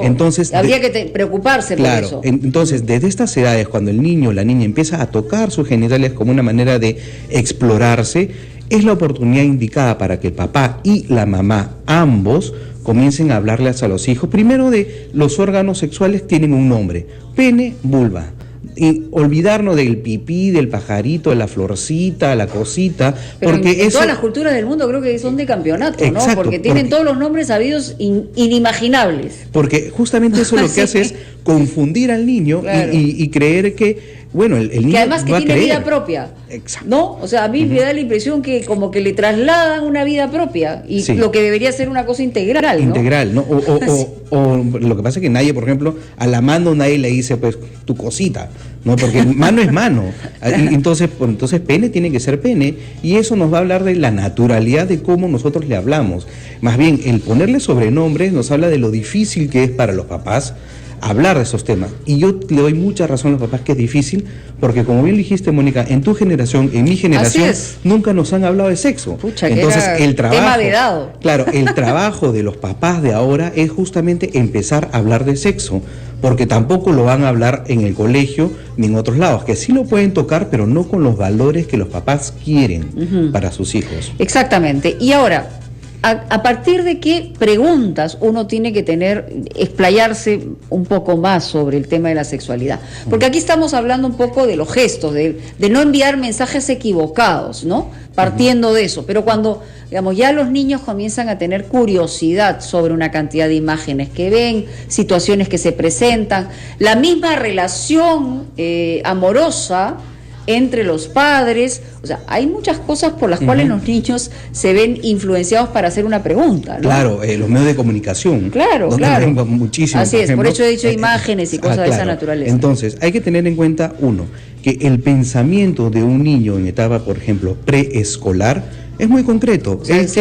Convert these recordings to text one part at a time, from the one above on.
Entonces, habría que preocuparse por eso. Entonces, desde estas edades, cuando el niño o la niña empieza a tocar sus genitales como una manera de explorarse, es la oportunidad indicada para que el papá y la mamá, ambos, comiencen a hablarles a los hijos. Primero, de los órganos sexuales tienen un nombre: pene, vulva. Y olvidarnos del pipí, del pajarito, de la florcita, la cosita, pero porque en eso... todas las culturas del mundo creo que son de campeonato, ¿no? Exacto, porque tienen todos los nombres sabidos inimaginables. Porque justamente eso lo que hace es confundir al niño, claro, y creer que, bueno, el niño que además que va tiene a creer. Vida propia. Exacto. ¿No? O sea, a mí me da la impresión que como que le trasladan una vida propia y lo que debería ser una cosa integral, ¿no? Integral, ¿no? O lo que pasa es que nadie, por ejemplo, a la mano nadie le dice, pues, tu cosita, ¿no? Porque mano es mano. Entonces pene tiene que ser pene, y eso nos va a hablar de la naturalidad de cómo nosotros le hablamos. Más bien, el ponerle sobrenombres nos habla de lo difícil que es para los papás hablar de esos temas. Y yo le doy mucha razón a los papás que es difícil, porque como bien dijiste, Mónica, en tu generación, en mi generación, nunca nos han hablado de sexo. Pucha, entonces el trabajo, tema vedado. Claro, el trabajo de los papás de ahora es justamente empezar a hablar de sexo, porque tampoco lo van a hablar en el colegio ni en otros lados, que sí lo pueden tocar, pero no con los valores que los papás quieren para sus hijos. Exactamente. Y ahora, ¿a partir de qué preguntas uno tiene que explayarse un poco más sobre el tema de la sexualidad? Porque aquí estamos hablando un poco de los gestos, de no enviar mensajes equivocados, ¿no? Partiendo de eso. Pero cuando, digamos, ya los niños comienzan a tener curiosidad sobre una cantidad de imágenes que ven, situaciones que se presentan, la misma relación amorosa entre los padres, o sea, hay muchas cosas por las cuales los niños se ven influenciados para hacer una pregunta, ¿no? Claro, los medios de comunicación. Claro. Muchísimo. Así es, por eso he dicho imágenes y cosas de esa naturaleza. Entonces, hay que tener en cuenta, uno, que el pensamiento de un niño en etapa, por ejemplo, preescolar, es muy concreto. Es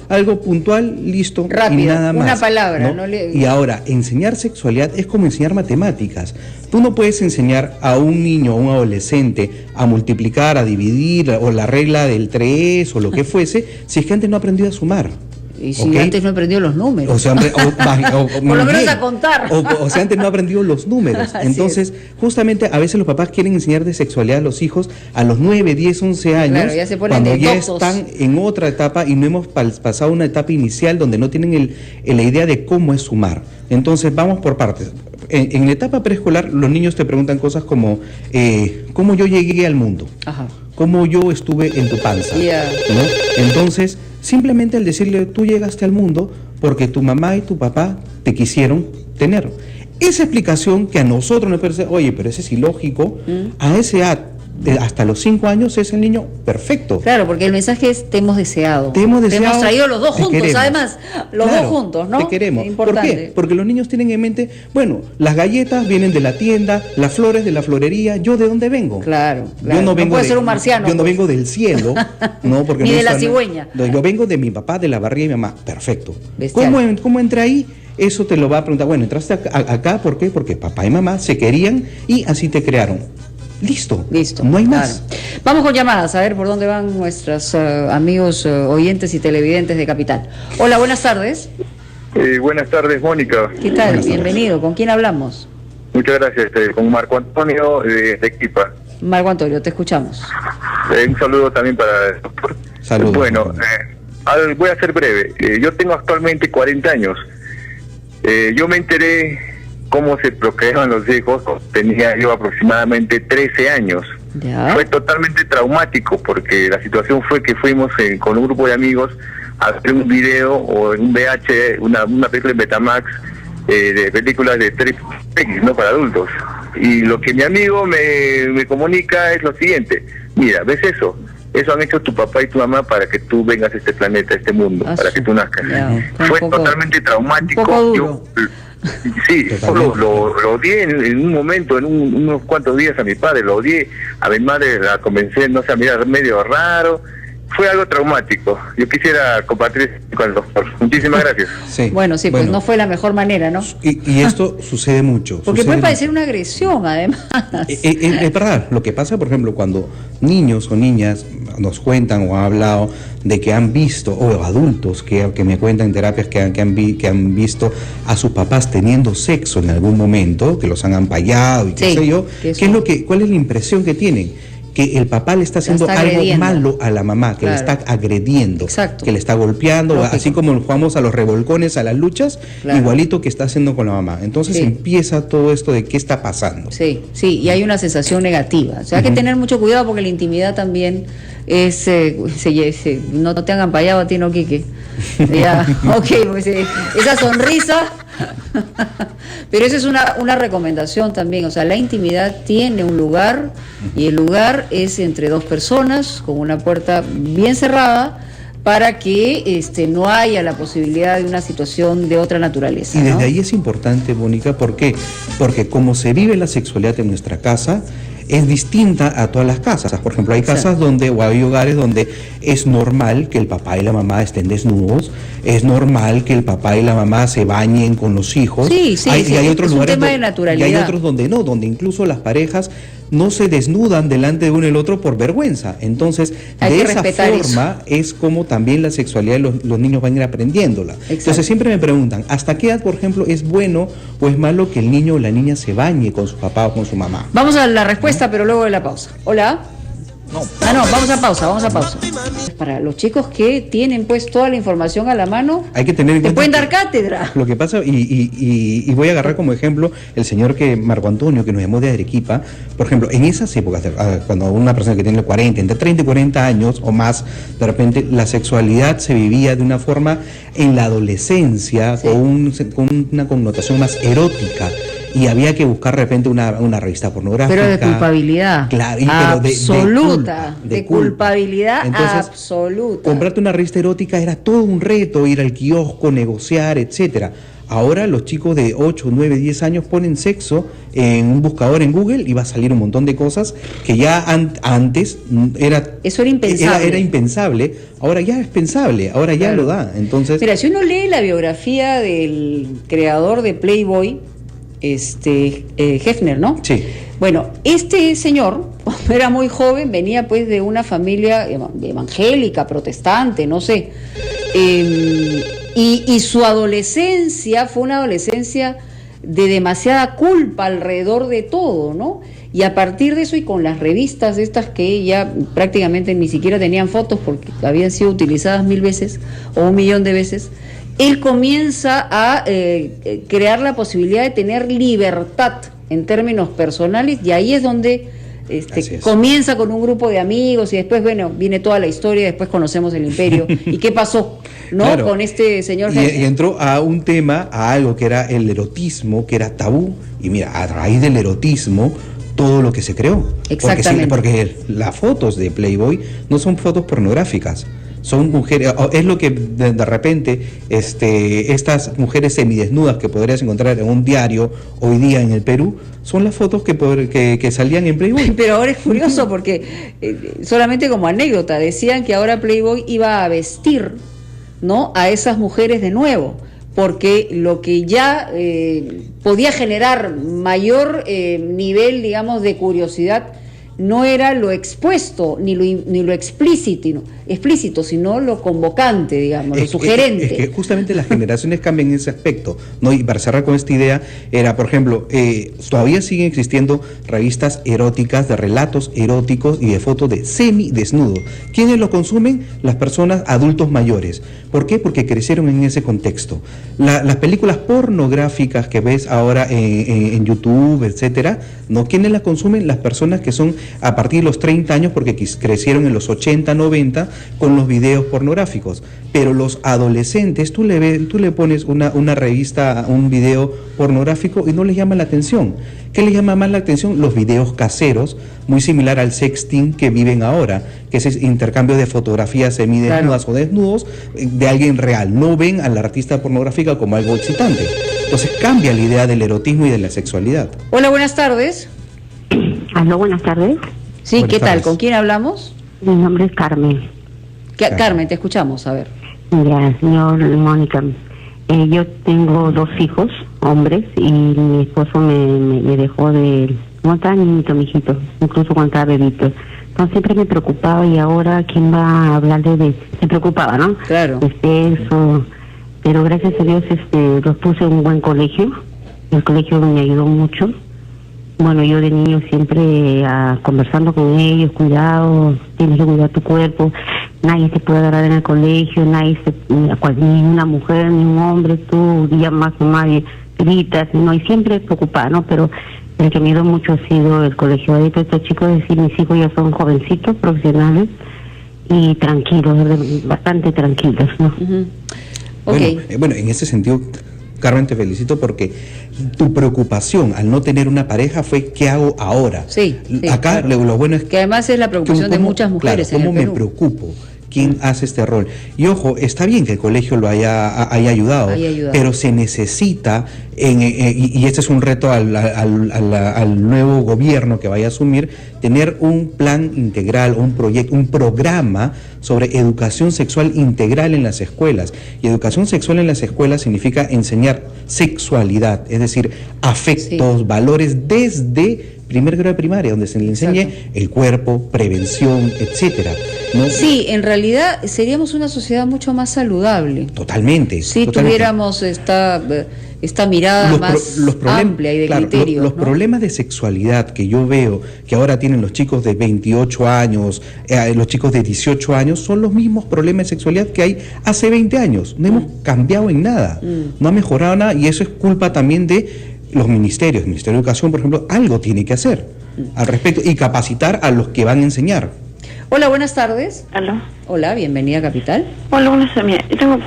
algo puntual, listo, rápido, y nada más. Una palabra. ¿No? Y ahora, enseñar sexualidad es como enseñar matemáticas. Tú no puedes enseñar a un niño o un adolescente a multiplicar, a dividir, o la regla del 3 o lo que fuese, si es que antes no ha aprendido a sumar. Y si antes no aprendió los números. O sea, por lo menos a contar. O sea, antes no ha aprendido los números. Entonces, justamente, a veces los papás quieren enseñar de sexualidad a los hijos a los 9, 10, 11 años, claro, ya se ponen cuando ya doctos. Están en otra etapa y no hemos pasado una etapa inicial donde no tienen la idea de cómo es sumar. Entonces, vamos por partes. En la etapa preescolar, los niños te preguntan cosas como, ¿cómo yo llegué al mundo? Ajá. ¿Cómo yo estuve en tu panza? ¿No? Entonces, simplemente al decirle, tú llegaste al mundo porque tu mamá y tu papá te quisieron tener. Esa explicación que a nosotros nos parece, oye, pero eso es ilógico, a esa edad, hasta los 5 años, es el niño perfecto. Claro, porque el mensaje es: te hemos deseado. Te hemos traído los dos juntos, queremos. Además, los dos juntos, ¿no? Te queremos. ¿Por qué? Porque los niños tienen en mente, bueno, las galletas vienen de la tienda, las flores de la florería, ¿yo de dónde vengo? Claro. Yo no vengo puede ser un marciano. Yo no vengo del cielo, ¿no? Porque ni no de la cigüeña. Yo vengo de mi papá, de la barriga de mi mamá. Perfecto. Bestial. ¿Cómo entré ahí? Eso te lo va a preguntar. Bueno, entraste acá, ¿por qué? Porque papá y mamá se querían y así te crearon. Listo. No hay más. Claro. Vamos con llamadas, a ver por dónde van nuestros amigos oyentes y televidentes de Capital. Hola, buenas tardes. Buenas tardes, Mónica. ¿Qué tal? Bienvenido. ¿Con quién hablamos? Muchas gracias. Con Marco Antonio de Equipa. Marco Antonio, te escuchamos. Un saludo también para el doctor. Saludos. Bueno, voy a ser breve. Yo tengo actualmente 40 años. Yo me enteré cómo se procreaban los hijos, tenía yo aproximadamente 13 años. ¿Ya? Fue totalmente traumático porque la situación fue que fuimos con un grupo de amigos a hacer un video o en un VH, una película en Betamax, de películas de 3X, ¿no? Para adultos. Y lo que mi amigo me comunica es lo siguiente: mira, ¿ves eso? Eso han hecho tu papá y tu mamá para que tú vengas a este planeta, a este mundo, para que tú nazcas. Fue totalmente traumático. Yo, sí, lo odié en un momento, en unos cuantos días a mi padre, lo odié, a mi madre la convencí, no sé, a mirar medio raro, fue algo traumático. Yo quisiera compartir con el doctor. Muchísimas gracias. Sí. Bueno, sí, pues no fue la mejor manera, ¿no? Y esto sucede mucho. Porque puede parecer una agresión, además. Es verdad, lo que pasa, por ejemplo, cuando niños o niñas nos cuentan o han hablado de que han visto, o adultos que me cuentan en terapias que han visto a sus papás teniendo sexo en algún momento, que los han ampallado y qué sé yo, ¿cuál es la impresión que tienen? Que el papá le está haciendo algo malo a la mamá, que le está agrediendo, que le está golpeando, así como jugamos a los revolcones, a las luchas, igualito que está haciendo con la mamá. Entonces empieza todo esto de qué está pasando. Sí, y hay una sensación negativa. O sea, hay que tener mucho cuidado porque la intimidad también es, no te han ampallado a ti, no, Quique. Ya, pues esa sonrisa. Pero esa es una recomendación también, o sea, la intimidad tiene un lugar y el lugar es entre dos personas con una puerta bien cerrada para que no haya la posibilidad de una situación de otra naturaleza. Y desde ahí es importante, Mónica, ¿por qué? Porque como se vive la sexualidad en nuestra casa, es distinta a todas las casas. Por ejemplo, hay casas o hay hogares donde es normal que el papá y la mamá estén desnudos, es normal que el papá y la mamá se bañen con los hijos. Y hay otros lugares de naturalidad. Y hay otros donde no, donde incluso las parejas no se desnudan delante de uno y el otro por vergüenza. Entonces, de esa forma es como también la sexualidad de los niños van a ir aprendiéndola. Entonces, siempre me preguntan, ¿hasta qué edad, por ejemplo, es bueno o es malo que el niño o la niña se bañe con su papá o con su mamá? Vamos a la respuesta, pero luego de la pausa. Hola. Vamos a pausa. Para los chicos que tienen pues toda la información a la mano, hay que tener en cuenta, te pueden dar cátedra. Lo que pasa, y voy a agarrar como ejemplo el señor Marco Antonio, que nos llamó de Arequipa. Por ejemplo, en esas épocas, cuando una persona que tiene 40, entre 30 y 40 años o más, de repente la sexualidad se vivía de una forma en la adolescencia, con una connotación más erótica. Y había que buscar de repente una revista pornográfica. Pero de culpabilidad. Claro, absoluta. De culpabilidad. Entonces, absoluta. Comprarte una revista erótica era todo un reto, ir al kiosco, negociar, etcétera. Ahora los chicos de 8, 9, 10 años ponen sexo en un buscador en Google y va a salir un montón de cosas que ya antes eso era impensable. Era impensable, ahora ya es pensable, ahora ya lo da. Entonces, mira, si uno lee la biografía del creador de Playboy, Hefner, ¿no? Sí. Bueno, este señor era muy joven, venía pues de una familia evangélica, protestante, no sé, y su adolescencia fue una adolescencia de demasiada culpa alrededor de todo, ¿no? Y a partir de eso y con las revistas estas que ya prácticamente ni siquiera tenían fotos porque habían sido utilizadas 1000 veces o 1.000.000 de veces, él comienza a crear la posibilidad de tener libertad en términos personales y ahí es donde comienza con un grupo de amigos y después, viene toda la historia, después conocemos el imperio. ¿Y qué pasó? ¿No? Claro. Con este señor. Y entró a un tema, a algo que era el erotismo, que era tabú, y mira, a raíz del erotismo, todo lo que se creó. Exactamente. Porque las fotos de Playboy no son fotos pornográficas. Son mujeres, es lo que de repente estas mujeres semidesnudas que podrías encontrar en un diario hoy día en el Perú, son las fotos que salían en Playboy. Pero ahora es curioso porque, solamente como anécdota, decían que ahora Playboy iba a vestir, ¿no?, a esas mujeres de nuevo, porque lo que ya podía generar mayor nivel, digamos, de curiosidad no era lo expuesto ni lo explícito, sino lo convocante, digamos, lo sugerente. Es que justamente las generaciones cambian en ese aspecto, ¿no? Y para cerrar con esta idea, era, por ejemplo, todavía siguen existiendo revistas eróticas, de relatos eróticos y de fotos de semidesnudos. ¿Quiénes lo consumen? Las personas adultos mayores. ¿Por qué? Porque crecieron en ese contexto. Las películas pornográficas que ves ahora en YouTube, etcétera, ¿no? ¿Quiénes las consumen? Las personas que son a partir de los 30 años, porque crecieron en los 80, 90 con los videos pornográficos. Pero los adolescentes, tú le pones una revista, un video pornográfico y no les llama la atención. ¿Qué les llama más la atención? Los videos caseros, muy similar al sexting que viven ahora, que es ese intercambio de fotografías semidesnudas o desnudos de alguien real. No ven a la artista pornográfica como algo excitante. Entonces cambia la idea del erotismo y de la sexualidad. Hola, buenas tardes. Aló, buenas tardes. Sí, buenas ¿qué tardes. Tal? ¿Con quién hablamos? Mi nombre es Carmen. Carmen, te escuchamos, a ver. Ya, señor Mónica, yo tengo 2 hijos, hombres, y mi esposo me dejó de... ¿Cómo está, niñito, mijito? Incluso cuando estaba bebito. Entonces siempre me preocupaba, y ahora, ¿quién va a hablarle de...? Me preocupaba, ¿no? Claro. Eso, pero gracias a Dios los puse en un buen colegio. El colegio me ayudó mucho. Bueno, yo de niño siempre conversando con ellos, cuidado, tienes que cuidar tu cuerpo, nadie te puede agarrar en el colegio, ni una mujer, ni un hombre, tú llamas a nadie, gritas, ¿no? Y siempre preocupada, ¿no? Pero el que me ayudó mucho ha sido el colegio. Ahorita estos chicos, decir, mis hijos ya son jovencitos, profesionales, y tranquilos, bastante tranquilos, ¿no? Uh-huh. Okay. Bueno, en ese sentido, Carmen, te felicito porque tu preocupación al no tener una pareja fue ¿qué hago ahora? Sí, acá claro. lo bueno es que además es la preocupación de muchas mujeres. Claro, ¿cómo en el me Perú? preocupo? ¿Quién hace este rol? Y ojo, está bien que el colegio lo haya ayudado, pero se necesita, y este es un reto al nuevo gobierno que vaya a asumir, tener un plan integral, un proyecto, un programa sobre educación sexual integral en las escuelas. Y educación sexual en las escuelas significa enseñar sexualidad, es decir, afectos, valores desde primer grado de primaria, donde se le enseñe el cuerpo, prevención, etcétera, ¿no? Sí, en realidad seríamos una sociedad mucho más saludable. Totalmente. Si tuviéramos esta mirada más amplia y de criterios. Los problemas de sexualidad que yo veo que ahora tienen los chicos de 28 años, los chicos de 18 años, son los mismos problemas de sexualidad que hay hace 20 años. No hemos cambiado en nada, no ha mejorado nada, y eso es culpa también de los ministerios. El Ministerio de Educación, por ejemplo, algo tiene que hacer al respecto y capacitar a los que van a enseñar. Hola, buenas tardes. ¿Aló? Hola, bienvenida a Capital. Hola, buenas tardes. Mira, yo tengo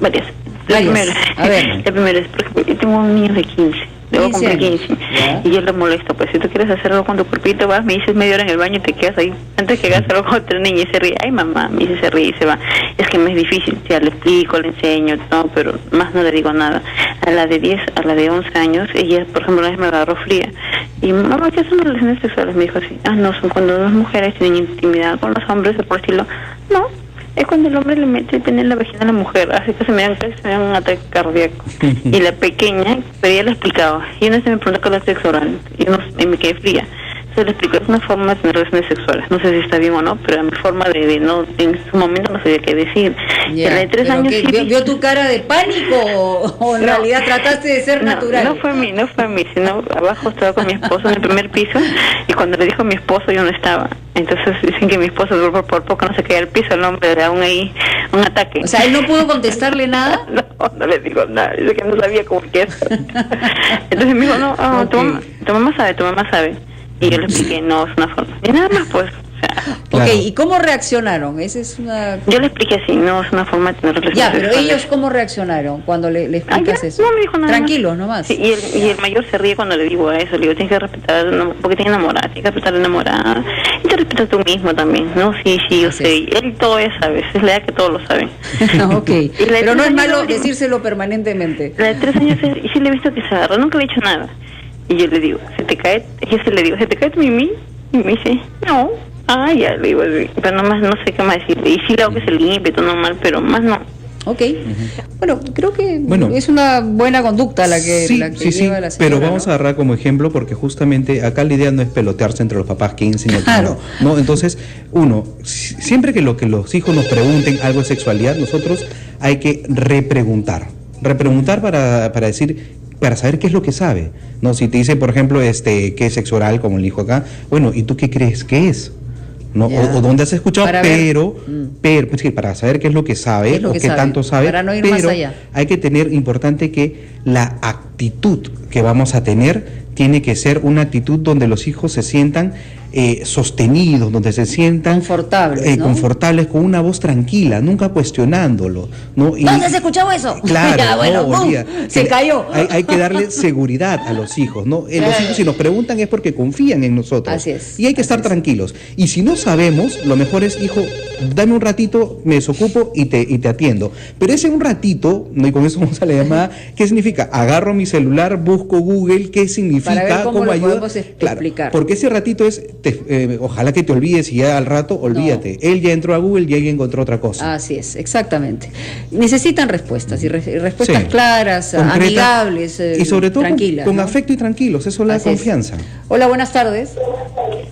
varias. La primera es, por ejemplo, yo tengo un niño de 15. Debo cumplir 15. ¿Ya? Y yo le molesto, pues si tú quieres hacer algo con tu cuerpito, vas, me dices media hora en el baño y te quedas ahí. Antes que hagas algo con otra niña y se ríe. Ay, mamá, me dice, se ríe y se va. Es que me es difícil, ya le explico, le enseño, no, pero más no le digo nada. A la de 10, a la de 11 años, ella, por ejemplo, una vez me agarró fría. Y mamá, ¿qué son las relaciones sexuales? Me dijo así. No, son cuando las mujeres tienen intimidad con los hombres, o por decirlo. No. Es cuando el hombre le mete el pene en la vagina a la mujer, así que se me dan un ataque cardíaco. Y la pequeña, pero ella le explicaba. Y una vez me preguntó con la sexo oral, y me quedé fría. Se le explicó, es una forma de tener relaciones sexuales. No sé si está bien o no, pero mi forma de no, en su momento no sabía qué decir. Yeah, de 3 años. ¿Vio tu cara de pánico o en realidad trataste de ser natural? No fue a mí, sino abajo estaba con mi esposo en el primer piso, y cuando le dijo a mi esposo yo no estaba. Entonces dicen que mi esposo por poco no se caía al piso, el hombre le da ahí un ataque. O sea, ¿él no pudo contestarle nada? No le digo nada, dice que no sabía cómo que es. Entonces me dijo, tu mamá sabe. Y yo le expliqué, no, es una forma. Y nada más, pues. Claro. Ok, ¿y cómo reaccionaron? Esa es una... Yo le expliqué así, no es una forma de tener relaciones. Ya, pero ellos ¿cómo reaccionaron cuando le explicas eso? No me dijo nada. Tranquilos nomás. Sí, y el mayor se ríe cuando le digo eso. Le digo, tienes que respetar, porque te enamorada, tienes que respetar a la enamorada. Y te respetas tú mismo también, ¿no? Sí, yo sé. Él todo ya sabe, es la edad que todos lo saben. Ok, pero no es malo decírselo permanentemente. La de 3 años, y sí le he visto que se agarra, nunca le he dicho nada. Y yo le digo, ¿se te cae tu mimí? Y me dice, no. Ya le digo, pero nomás no sé qué más decir. Y sí le hago que se limpie, todo normal, pero más no. Ok. Bueno, creo que es una buena conducta la que lleva la señora. Pero vamos a agarrar como ejemplo porque justamente acá la idea no es pelotearse entre los papás, quién enseña o quién no. Entonces, siempre que los hijos nos pregunten algo de sexualidad, nosotros hay que repreguntar para saber qué es lo que sabe, ¿no? Si te dice, por ejemplo, qué es sexo oral, como el dijo acá, bueno, ¿y tú qué crees que es? ¿No? O dónde has escuchado, pero pues, para saber qué es lo que sabe, qué tanto sabe, para no ir pero más allá. Hay que tener importante que la actitud que vamos a tener tiene que ser una actitud donde los hijos se sientan sostenidos, donde se sientan confortables, con una voz tranquila, nunca cuestionándolo, ¿no? ¿Dónde has escuchado eso? Claro, se cayó. Hay que darle seguridad a los hijos, ¿no? Los hijos, si nos preguntan es porque confían en nosotros. Así es. Y hay que estar tranquilos. Y si no sabemos, lo mejor es, hijo, dame un ratito, me desocupo y te atiendo. Pero ese un ratito, ¿no? Y con eso vamos a la llamada, ¿qué significa? Agarro mi celular, busco Google, ¿qué significa? Para ver cómo lo ayuda. podemos explicar. Porque ese ratito es, ojalá que te olvides y ya al rato, olvídate. No. Él ya entró a Google y alguien encontró otra cosa. Así es, exactamente. Necesitan respuestas, y respuestas claras, amigables, y sobre todo tranquilas, con afecto y tranquilos, eso es la confianza. Hola, buenas tardes.